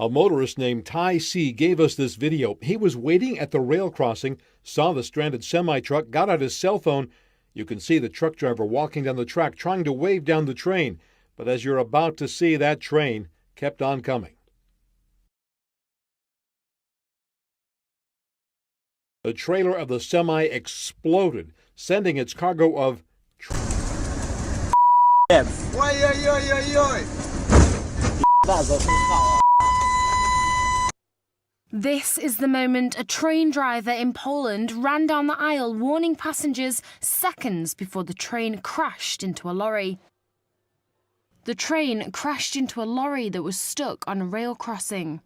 A motorist named Ty C. gave us this video. He was waiting at the rail crossing, saw the stranded semi-truck, got out his cell phone. You can see the truck driver walking down the track trying to wave down the train. But as you're about to see, that train kept on coming. The trailer of the semi exploded, sending its cargo of This is the moment a train driver in Poland ran down the aisle warning passengers seconds before the train crashed into a lorry. The train crashed into a lorry that was stuck on a rail crossing.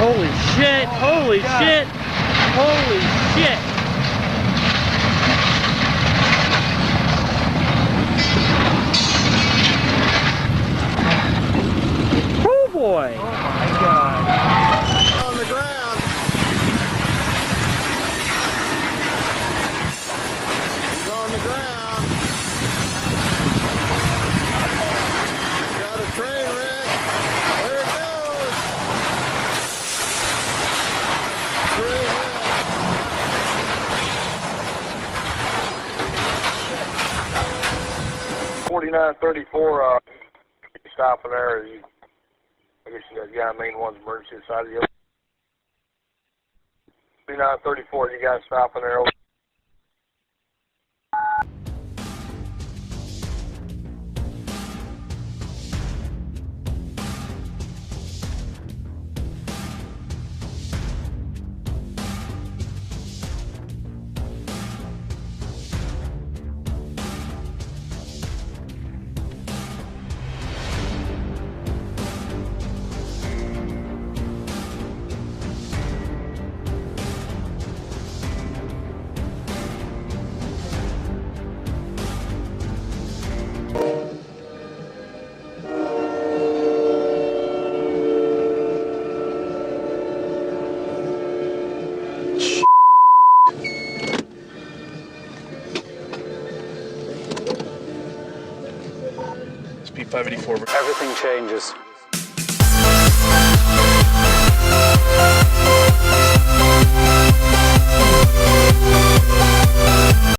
Holy shit! Holy shit! Holy shit! Oh boy! Oh my god! On the ground. He's on the ground. Got a train wreck. There it goes. Train wreck. 4934, stopping there. I guess you guys main one's emergency side of the other. 4934, you guys stopping there. P584. Everything changes.